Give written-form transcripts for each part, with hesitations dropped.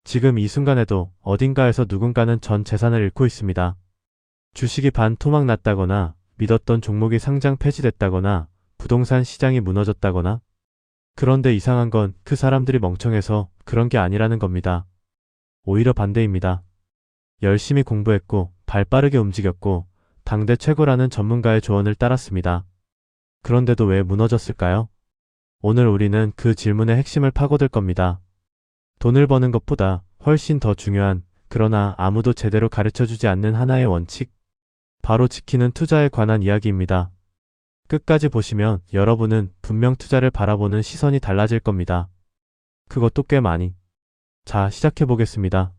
지금 이 순간에도 어딘가에서 누군가는 전 재산을 잃고 있습니다. 주식이 반토막 났다거나, 믿었던 종목이 상장 폐지됐다거나, 부동산 시장이 무너졌다거나. 그런데 이상한 건 그 사람들이 멍청해서 그런 게 아니라는 겁니다. 오히려 반대입니다. 열심히 공부했고, 발 빠르게 움직였고, 당대 최고라는 전문가의 조언을 따랐습니다. 그런데도 왜 무너졌을까요? 오늘 우리는 그 질문의 핵심을 파고들 겁니다. 돈을 버는 것보다 훨씬 더 중요한, 그러나 아무도 제대로 가르쳐주지 않는 하나의 원칙. 바로 지키는 투자에 관한 이야기입니다. 끝까지 보시면 여러분은 분명 투자를 바라보는 시선이 달라질 겁니다. 그것도 꽤 많이. 자, 시작해보겠습니다.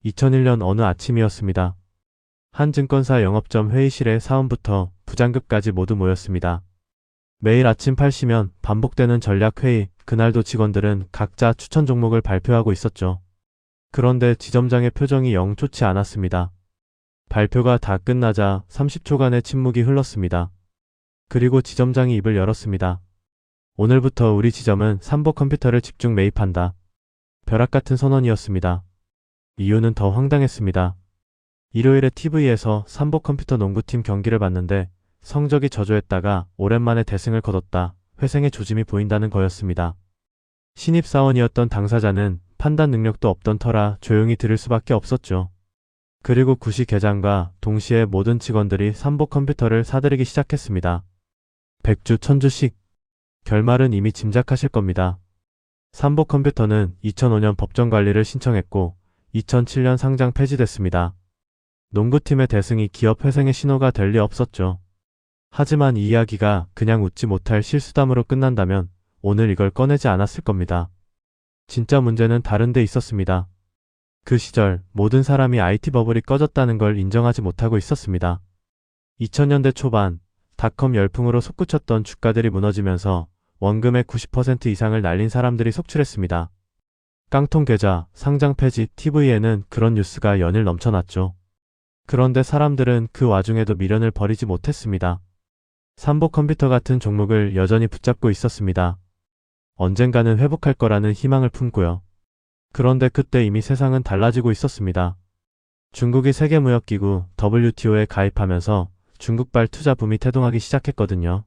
2001년 어느 아침이었습니다. 한 증권사 영업점 회의실에 사원부터 부장급까지 모두 모였습니다. 매일 아침 8시면 반복되는 전략회의, 그날도 직원들은 각자 추천 종목을 발표하고 있었죠. 그런데 지점장의 표정이 영 좋지 않았습니다. 발표가 다 끝나자 30초간의 침묵이 흘렀습니다. 그리고 지점장이 입을 열었습니다. 오늘부터 우리 지점은 삼보 컴퓨터를 집중 매입한다. 벼락 같은 선언이었습니다. 이유는 더 황당했습니다. 일요일에 TV에서 삼보 컴퓨터 농구팀 경기를 봤는데 성적이 저조했다가 오랜만에 대승을 거뒀다. 회생의 조짐이 보인다는 거였습니다. 신입사원이었던 당사자는 판단 능력도 없던 터라 조용히 들을 수밖에 없었죠. 그리고 구시 계장과 동시에 모든 직원들이 삼보 컴퓨터를 사들이기 시작했습니다. 100주 1000주씩. 결말은 이미 짐작하실 겁니다. 삼보 컴퓨터는 2005년 법정 관리를 신청했고 2007년 상장 폐지됐습니다. 농구팀의 대승이 기업 회생의 신호가 될 리 없었죠. 하지만 이 이야기가 그냥 웃지 못할 실수담으로 끝난다면 오늘 이걸 꺼내지 않았을 겁니다. 진짜 문제는 다른 데 있었습니다. 그 시절 모든 사람이 IT 버블이 꺼졌다는 걸 인정하지 못하고 있었습니다. 2000년대 초반 닷컴 열풍으로 솟구쳤던 주가들이 무너지면서 원금의 90% 이상을 날린 사람들이 속출했습니다. 깡통 계좌, 상장 폐지, TV에는 그런 뉴스가 연일 넘쳐났죠. 그런데 사람들은 그 와중에도 미련을 버리지 못했습니다. 삼보 컴퓨터 같은 종목을 여전히 붙잡고 있었습니다. 언젠가는 회복할 거라는 희망을 품고요. 그런데 그때 이미 세상은 달라지고 있었습니다. 중국이 세계무역기구 WTO에 가입하면서 중국발 투자 붐이 태동하기 시작했거든요.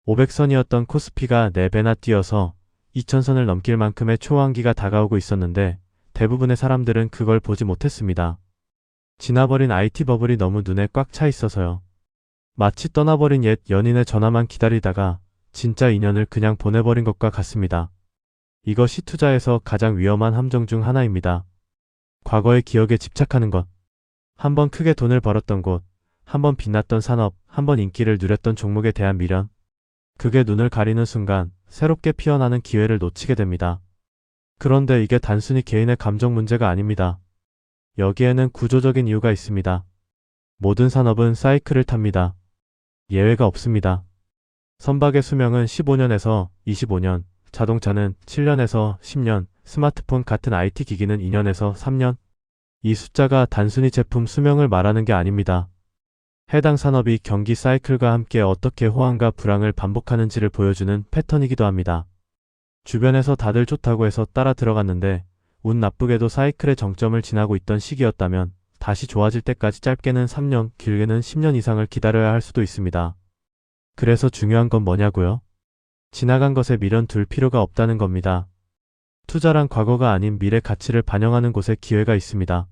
500선이었던 코스피가 4배나 뛰어서 2000선을 넘길 만큼의 초황기가 다가오고 있었는데 대부분의 사람들은 그걸 보지 못했습니다. 지나버린 IT 버블이 너무 눈에 꽉 차 있어서요. 마치 떠나버린 옛 연인의 전화만 기다리다가 진짜 인연을 그냥 보내버린 것과 같습니다. 이것이 투자에서 가장 위험한 함정 중 하나입니다. 과거의 기억에 집착하는 것. 한번 크게 돈을 벌었던 곳, 한번 빛났던 산업, 한번 인기를 누렸던 종목에 대한 미련. 그게 눈을 가리는 순간 새롭게 피어나는 기회를 놓치게 됩니다. 그런데 이게 단순히 개인의 감정 문제가 아닙니다. 여기에는 구조적인 이유가 있습니다. 모든 산업은 사이클을 탑니다. 예외가 없습니다. 선박의 수명은 15년에서 25년, 자동차는 7년에서 10년, 스마트폰 같은 IT 기기는 2년에서 3년. 이 숫자가 단순히 제품 수명을 말하는 게 아닙니다. 해당 산업이 경기 사이클과 함께 어떻게 호황과 불황을 반복하는지를 보여주는 패턴이기도 합니다. 주변에서 다들 좋다고 해서 따라 들어갔는데 운 나쁘게도 사이클의 정점을 지나고 있던 시기였다면 다시 좋아질 때까지 짧게는 3년, 길게는 10년 이상을 기다려야 할 수도 있습니다. 그래서 중요한 건 뭐냐고요? 지나간 것에 미련 둘 필요가 없다는 겁니다. 투자란 과거가 아닌 미래 가치를 반영하는 곳에 기회가 있습니다.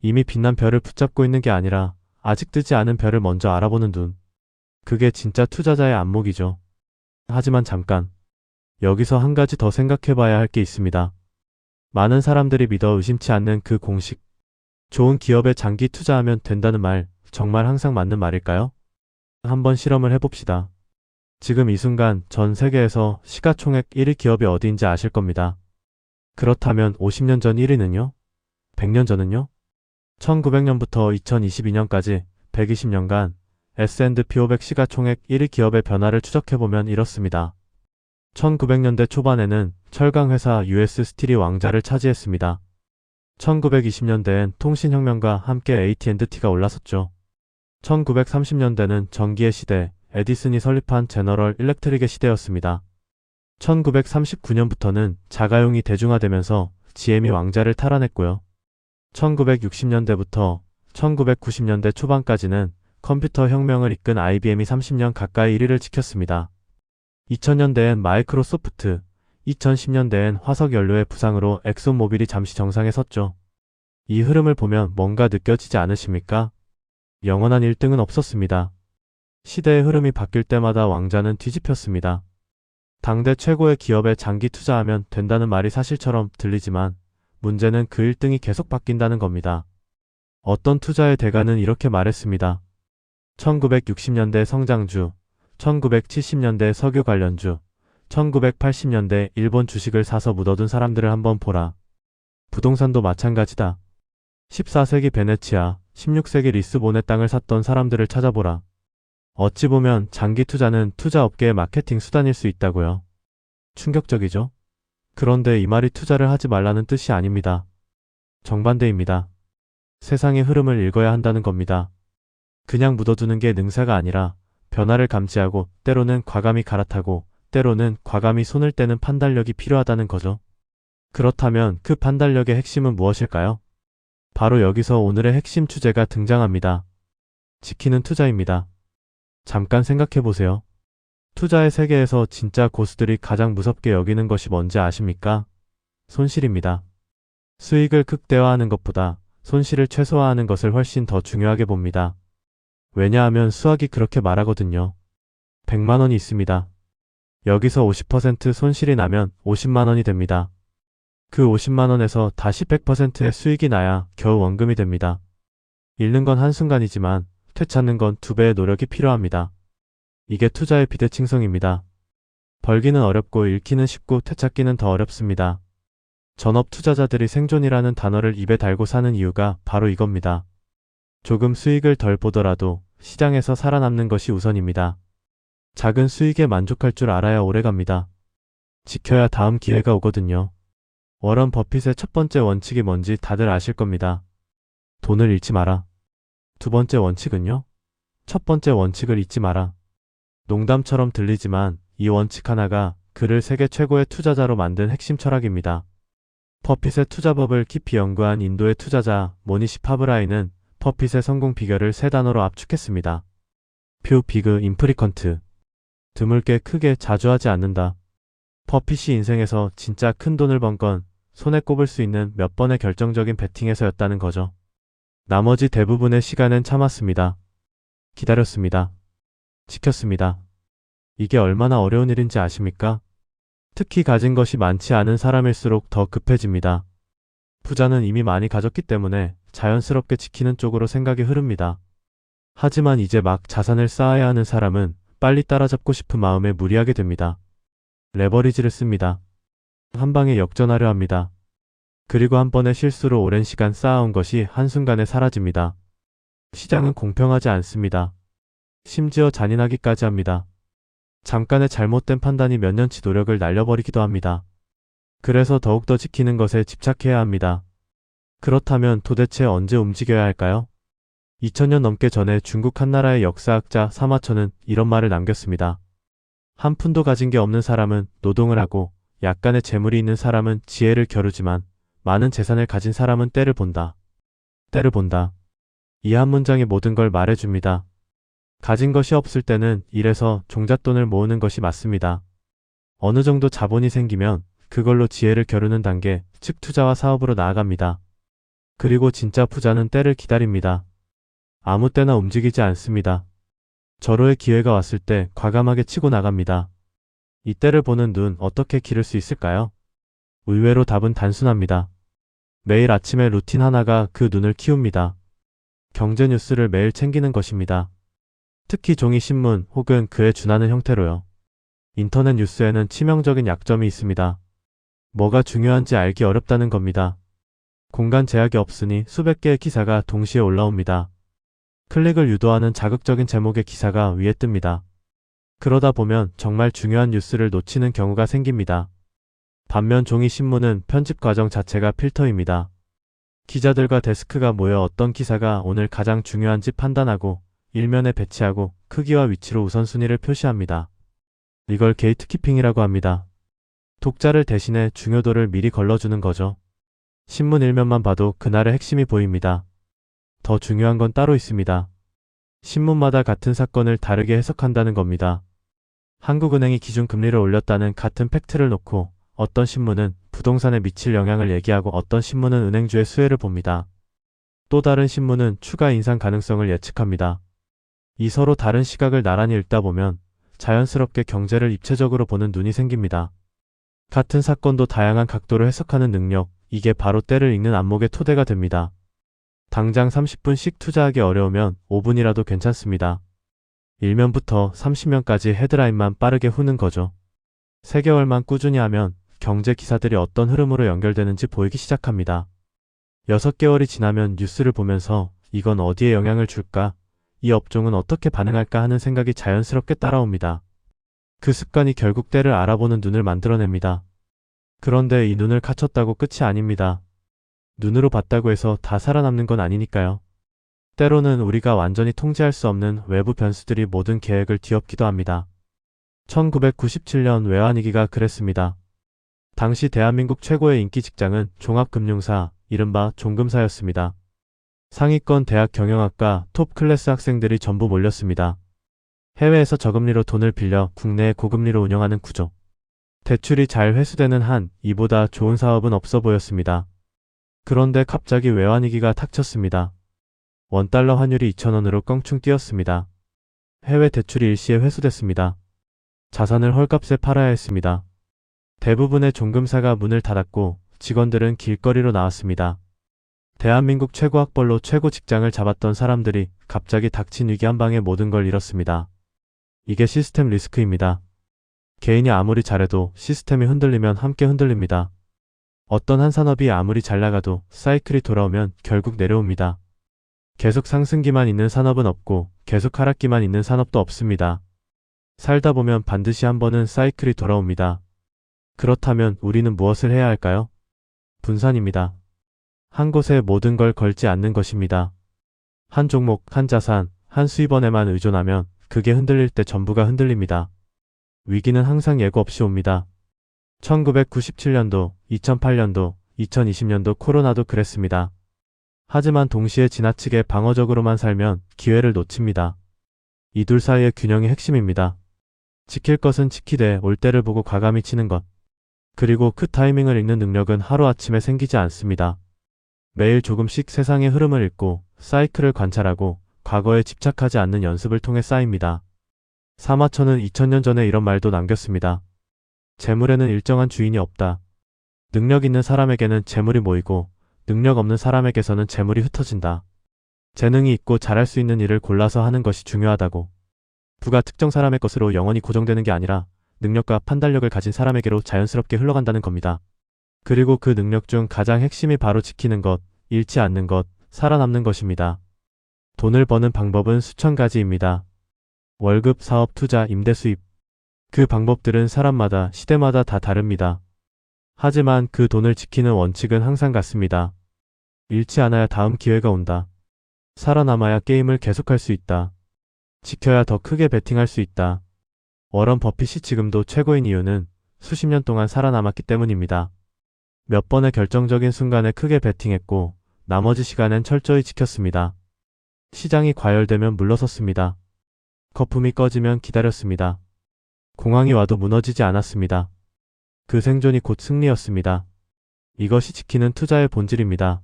이미 빛난 별을 붙잡고 있는 게 아니라 아직 뜨지 않은 별을 먼저 알아보는 눈. 그게 진짜 투자자의 안목이죠. 하지만 잠깐. 여기서 한 가지 더 생각해봐야 할 게 있습니다. 많은 사람들이 믿어 의심치 않는 그 공식. 좋은 기업에 장기 투자하면 된다는 말, 정말 항상 맞는 말일까요? 한번 실험을 해봅시다. 지금 이 순간 전 세계에서 시가총액 1위 기업이 어디인지 아실 겁니다. 그렇다면 50년 전 1위는요? 100년 전은요? 1900년부터 2022년까지 120년간 S&P 500 시가총액 1위 기업의 변화를 추적해보면 이렇습니다. 1900년대 초반에는 철강회사 US 스틸이 왕자를 차지했습니다. 1920년대엔 통신혁명과 함께 AT&T가 올라섰죠. 1930년대는 전기의 시대, 에디슨이 설립한 제너럴 일렉트릭의 시대였습니다. 1939년부터는 자가용이 대중화되면서 GM이 왕좌를 탈환했고요. 1960년대부터 1990년대 초반까지는 컴퓨터 혁명을 이끈 IBM이 30년 가까이 1위를 지켰습니다. 2000년대엔 마이크로소프트, 2010년대엔 화석연료의 부상으로 엑손모빌이 잠시 정상에 섰죠. 이 흐름을 보면 뭔가 느껴지지 않으십니까? 영원한 1등은 없었습니다. 시대의 흐름이 바뀔 때마다 왕좌는 뒤집혔습니다. 당대 최고의 기업에 장기 투자하면 된다는 말이 사실처럼 들리지만 문제는 그 1등이 계속 바뀐다는 겁니다. 어떤 투자의 대가는 이렇게 말했습니다. 1960년대 성장주, 1970년대 석유 관련주, 1980년대 일본 주식을 사서 묻어둔 사람들을 한번 보라. 부동산도 마찬가지다. 14세기 베네치아, 16세기 리스본의 땅을 샀던 사람들을 찾아보라. 어찌 보면 장기 투자는 투자업계의 마케팅 수단일 수 있다고요. 충격적이죠? 그런데 이 말이 투자를 하지 말라는 뜻이 아닙니다. 정반대입니다. 세상의 흐름을 읽어야 한다는 겁니다. 그냥 묻어두는 게 능사가 아니라 변화를 감지하고 때로는 과감히 갈아타고 때로는 과감히 손을 떼는 판단력이 필요하다는 거죠. 그렇다면 그 판단력의 핵심은 무엇일까요? 바로 여기서 오늘의 핵심 주제가 등장합니다. 지키는 투자입니다. 잠깐 생각해보세요. 투자의 세계에서 진짜 고수들이 가장 무섭게 여기는 것이 뭔지 아십니까? 손실입니다. 수익을 극대화하는 것보다 손실을 최소화하는 것을 훨씬 더 중요하게 봅니다. 왜냐하면 수학이 그렇게 말하거든요. 100만 원이 있습니다. 여기서 50% 손실이 나면 50만 원이 됩니다. 그 50만 원에서 다시 100%의 수익이 나야 겨우 원금이 됩니다. 잃는 건 한순간이지만 되찾는 건 2배의 노력이 필요합니다. 이게 투자의 비대칭성입니다. 벌기는 어렵고 잃기는 쉽고 되찾기는 더 어렵습니다. 전업 투자자들이 생존이라는 단어를 입에 달고 사는 이유가 바로 이겁니다. 조금 수익을 덜 보더라도 시장에서 살아남는 것이 우선입니다. 작은 수익에 만족할 줄 알아야 오래갑니다. 지켜야 다음 기회가 오거든요. 워런 버핏의 첫 번째 원칙이 뭔지 다들 아실 겁니다. 돈을 잃지 마라. 두 번째 원칙은요? 첫 번째 원칙을 잊지 마라. 농담처럼 들리지만 이 원칙 하나가 그를 세계 최고의 투자자로 만든 핵심 철학입니다. 버핏의 투자법을 깊이 연구한 인도의 투자자 모니시 파브라이는 버핏의 성공 비결을 3단어로 압축했습니다. 퓨 비그 인프리컨트. 드물게 크게 자주 하지 않는다. 버핏이 인생에서 진짜 큰 돈을 번 건 손에 꼽을 수 있는 몇 번의 결정적인 베팅에서였다는 거죠. 나머지 대부분의 시간은 참았습니다. 기다렸습니다. 지켰습니다. 이게 얼마나 어려운 일인지 아십니까? 특히 가진 것이 많지 않은 사람일수록 더 급해집니다. 부자는 이미 많이 가졌기 때문에 자연스럽게 지키는 쪽으로 생각이 흐릅니다. 하지만 이제 막 자산을 쌓아야 하는 사람은 빨리 따라잡고 싶은 마음에 무리하게 됩니다. 레버리지를 씁니다. 한 방에 역전하려 합니다. 그리고 한 번의 실수로 오랜 시간 쌓아온 것이 한순간에 사라집니다. 시장은 공평하지 않습니다. 심지어 잔인하기까지 합니다. 잠깐의 잘못된 판단이 몇 년치 노력을 날려버리기도 합니다. 그래서 더욱더 지키는 것에 집착해야 합니다. 그렇다면 도대체 언제 움직여야 할까요? 2000년 넘게 전에 중국 한나라의 역사학자 사마천은 이런 말을 남겼습니다. 한 푼도 가진 게 없는 사람은 노동을 하고 약간의 재물이 있는 사람은 지혜를 겨루지만 많은 재산을 가진 사람은 때를 본다. 때를 본다. 이 한 문장이 모든 걸 말해줍니다. 가진 것이 없을 때는 일해서 종잣돈을 모으는 것이 맞습니다. 어느 정도 자본이 생기면 그걸로 지혜를 겨루는 단계, 즉 투자와 사업으로 나아갑니다. 그리고 진짜 부자는 때를 기다립니다. 아무 때나 움직이지 않습니다. 절호의 기회가 왔을 때 과감하게 치고 나갑니다. 이 때를 보는 눈 어떻게 기를 수 있을까요? 의외로 답은 단순합니다. 매일 아침에 루틴 하나가 그 눈을 키웁니다. 경제 뉴스를 매일 챙기는 것입니다. 특히 종이 신문 혹은 그에 준하는 형태로요. 인터넷 뉴스에는 치명적인 약점이 있습니다. 뭐가 중요한지 알기 어렵다는 겁니다. 공간 제약이 없으니 수백 개의 기사가 동시에 올라옵니다. 클릭을 유도하는 자극적인 제목의 기사가 위에 뜹니다. 그러다 보면 정말 중요한 뉴스를 놓치는 경우가 생깁니다. 반면 종이 신문은 편집 과정 자체가 필터입니다. 기자들과 데스크가 모여 어떤 기사가 오늘 가장 중요한지 판단하고 일면에 배치하고 크기와 위치로 우선순위를 표시합니다. 이걸 게이트키핑이라고 합니다. 독자를 대신해 중요도를 미리 걸러주는 거죠. 신문 일면만 봐도 그날의 핵심이 보입니다. 더 중요한 건 따로 있습니다. 신문마다 같은 사건을 다르게 해석한다는 겁니다. 한국은행이 기준금리를 올렸다는 같은 팩트를 놓고 어떤 신문은 부동산에 미칠 영향을 얘기하고 어떤 신문은 은행주의 수혜를 봅니다. 또 다른 신문은 추가 인상 가능성을 예측합니다. 이 서로 다른 시각을 나란히 읽다 보면 자연스럽게 경제를 입체적으로 보는 눈이 생깁니다. 같은 사건도 다양한 각도로 해석하는 능력, 이게 바로 때를 읽는 안목의 토대가 됩니다. 당장 30분씩 투자하기 어려우면 5분이라도 괜찮습니다. 1면부터 30면까지 헤드라인만 빠르게 후는 거죠. 3개월만 꾸준히 하면 경제 기사들이 어떤 흐름으로 연결되는지 보이기 시작합니다. 6개월이 지나면 뉴스를 보면서 이건 어디에 영향을 줄까? 이 업종은 어떻게 반응할까 하는 생각이 자연스럽게 따라옵니다. 그 습관이 결국 때를 알아보는 눈을 만들어냅니다. 그런데 이 눈을 갖췄다고 끝이 아닙니다. 눈으로 봤다고 해서 다 살아남는 건 아니니까요. 때로는 우리가 완전히 통제할 수 없는 외부 변수들이 모든 계획을 뒤엎기도 합니다. 1997년 외환위기가 그랬습니다. 당시 대한민국 최고의 인기 직장은 종합금융사, 이른바 종금사였습니다. 상위권 대학 경영학과 톱 클래스 학생들이 전부 몰렸습니다. 해외에서 저금리로 돈을 빌려 국내에 고금리로 운영하는 구조. 대출이 잘 회수되는 한 이보다 좋은 사업은 없어 보였습니다. 그런데 갑자기 외환위기가 닥쳤습니다. 원달러 환율이 2,000원으로 껑충 뛰었습니다. 해외 대출이 일시에 회수됐습니다. 자산을 헐값에 팔아야 했습니다. 대부분의 종금사가 문을 닫았고 직원들은 길거리로 나왔습니다. 대한민국 최고 학벌로 최고 직장을 잡았던 사람들이 갑자기 닥친 위기 한 방에 모든 걸 잃었습니다. 이게 시스템 리스크입니다. 개인이 아무리 잘해도 시스템이 흔들리면 함께 흔들립니다. 어떤 한 산업이 아무리 잘 나가도 사이클이 돌아오면 결국 내려옵니다. 계속 상승기만 있는 산업은 없고 계속 하락기만 있는 산업도 없습니다. 살다 보면 반드시 한 번은 사이클이 돌아옵니다. 그렇다면 우리는 무엇을 해야 할까요? 분산입니다. 한 곳에 모든 걸 걸지 않는 것입니다. 한 종목, 한 자산, 한 수입원에만 의존하면 그게 흔들릴 때 전부가 흔들립니다. 위기는 항상 예고 없이 옵니다. 1997년도, 2008년도, 2020년도 코로나도 그랬습니다. 하지만 동시에 지나치게 방어적으로만 살면 기회를 놓칩니다. 이 둘 사이의 균형이 핵심입니다. 지킬 것은 지키되 올 때를 보고 과감히 치는 것. 그리고 그 타이밍을 읽는 능력은 하루아침에 생기지 않습니다. 매일 조금씩 세상의 흐름을 읽고 사이클을 관찰하고 과거에 집착하지 않는 연습을 통해 쌓입니다. 사마천은 2000년 전에 이런 말도 남겼습니다. 재물에는 일정한 주인이 없다. 능력 있는 사람에게는 재물이 모이고 능력 없는 사람에게서는 재물이 흩어진다. 재능이 있고 잘할 수 있는 일을 골라서 하는 것이 중요하다고. 부가 특정 사람의 것으로 영원히 고정되는 게 아니라 능력과 판단력을 가진 사람에게로 자연스럽게 흘러간다는 겁니다. 그리고 그 능력 중 가장 핵심이 바로 지키는 것, 잃지 않는 것, 살아남는 것입니다. 돈을 버는 방법은 수천 가지입니다. 월급, 사업, 투자, 임대 수입. 그 방법들은 사람마다, 시대마다 다 다릅니다. 하지만 그 돈을 지키는 원칙은 항상 같습니다. 잃지 않아야 다음 기회가 온다. 살아남아야 게임을 계속할 수 있다. 지켜야 더 크게 베팅할 수 있다. 워런 버핏이 지금도 최고인 이유는 수십 년 동안 살아남았기 때문입니다. 몇 번의 결정적인 순간에 크게 베팅했고 나머지 시간엔 철저히 지켰습니다. 시장이 과열되면 물러섰습니다. 거품이 꺼지면 기다렸습니다. 공황이 와도 무너지지 않았습니다. 그 생존이 곧 승리였습니다. 이것이 지키는 투자의 본질입니다.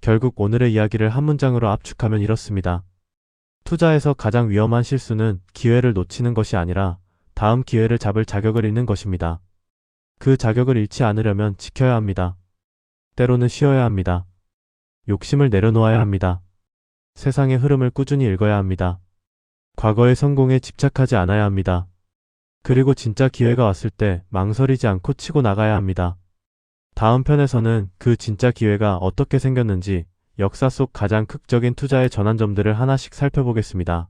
결국 오늘의 이야기를 한 문장으로 압축하면 이렇습니다. 투자에서 가장 위험한 실수는 기회를 놓치는 것이 아니라 다음 기회를 잡을 자격을 잃는 것입니다. 그 자격을 잃지 않으려면 지켜야 합니다. 때로는 쉬어야 합니다. 욕심을 내려놓아야 합니다. 세상의 흐름을 꾸준히 읽어야 합니다. 과거의 성공에 집착하지 않아야 합니다. 그리고 진짜 기회가 왔을 때 망설이지 않고 치고 나가야 합니다. 다음 편에서는 그 진짜 기회가 어떻게 생겼는지 역사 속 가장 극적인 투자의 전환점들을 하나씩 살펴보겠습니다.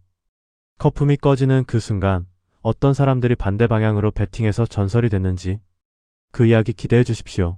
거품이 꺼지는 그 순간 어떤 사람들이 반대 방향으로 베팅해서 전설이 됐는지 그 이야기 기대해 주십시오.